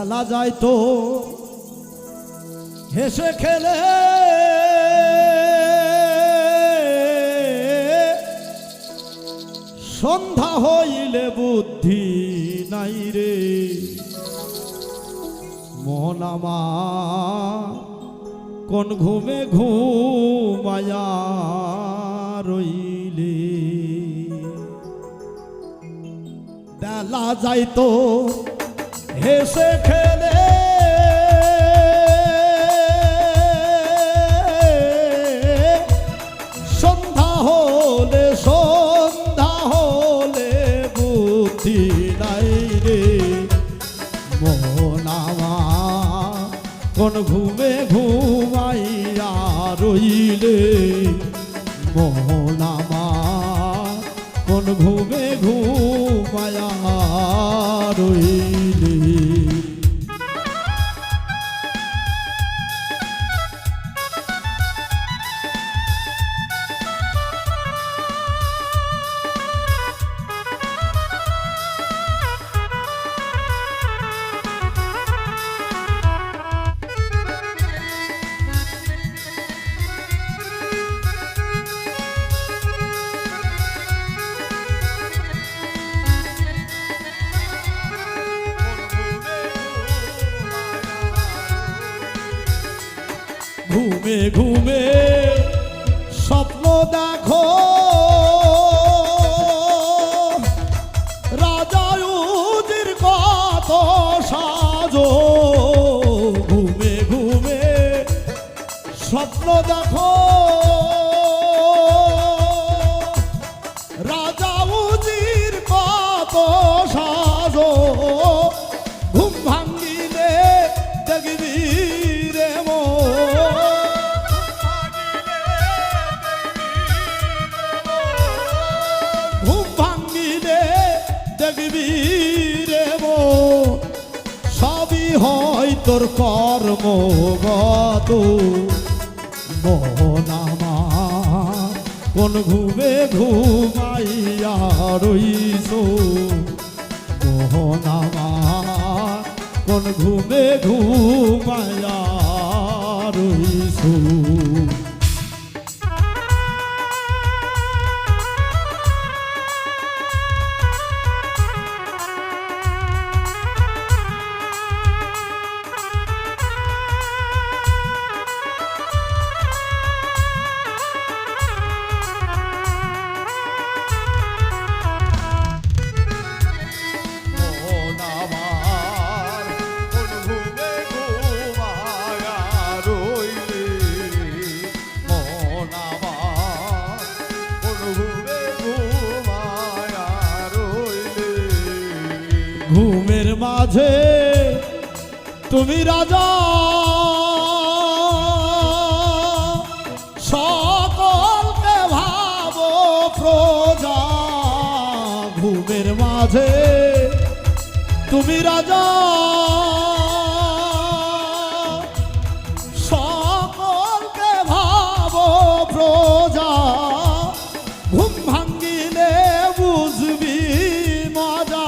বেলা যায় তো হেসে খেলে সন্ধ্যা হইলে বুদ্ধি নাই রে মন আমার কোন ঘুমে ঘুমায়া রইলে বেলা যাইতো হেসে খেলে সন্ধ্যা হলে বুদ্ধি নাই রে মন আমার কোন ঘুমে ঘুমাইয়া রইলে মন আমার কোন ঘুমে ঘুমাইয়া রইলে ঘুমে ঘুমে স্বপ্ন দেখো রাজা উজির কত সাজো ঘুমে ঘুমে স্বপ্ন দেখো রাজা উজির কত সাজো ঘুম ভাঙ্গিলে দেখবি রে সবই হয় তোর কর্মগত মন আমার কোন ঘুমে ঘুমাইয়া রইছ মন আমার কোন ঘুমে ঘুমাইয়া রইছ ঘুমের মাঝে তুমি রাজা সকলকে ভাবো প্রজা ঘুমের মাঝে তুমি রাজা সকলকে ভাবো প্রজা ঘুম ভাঙ্গিলে বুঝবি মজা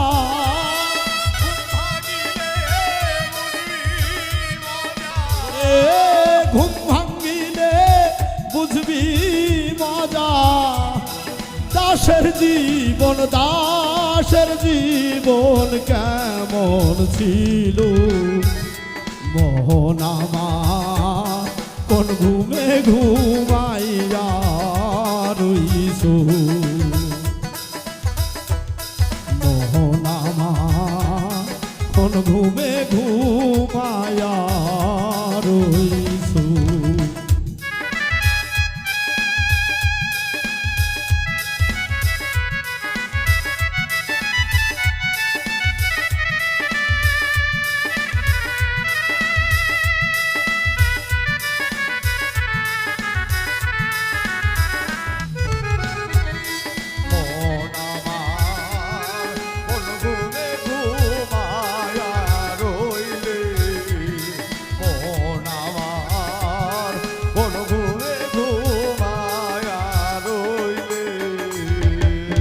ঘুম ভাঙ্গিলে বুঝবি মজা দাসের জীবন কেমন ছিল মোহন আমার কোন ঘুমে ঘুমাইয়া রইছ মোহন আমার কোন ঘুমে ঘুমাইয়া রইছ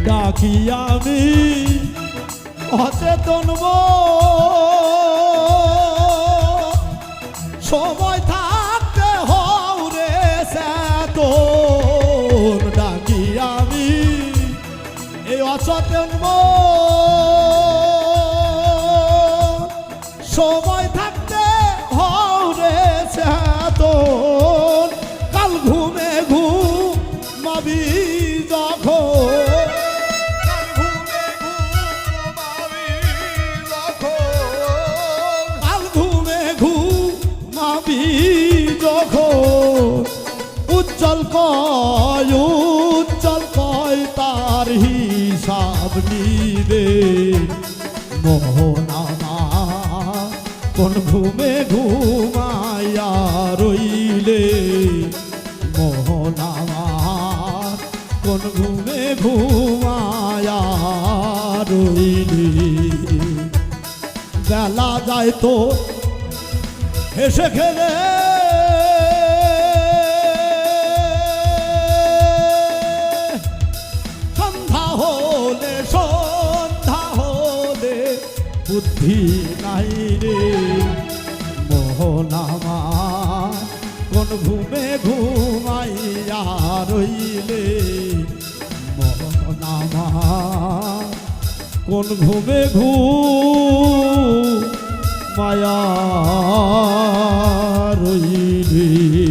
ডাকি আমি অচেতন সময় থাকতে হরে চেতন কাল ঘুমে ঘুমাবি যখন কাল ঘুমে ঘুমাবি যখন উজ্জ্বল কয় তার হিসাব নিবে মোহন আমার কোন ঘুমে ঘুমাইয়া রইলে মোহন আমার কোন ঘুমে ঘুমাইয়া রইলে বেলা যায় তো হেসে খেলে সন্ধ্যা হলে বুদ্ধি নাই রে মোহন আমার কোন ঘুমে ঘুমাইয়া রইলে মোহন আমার কোন ঘুমে ঘুমাইয়া রইলে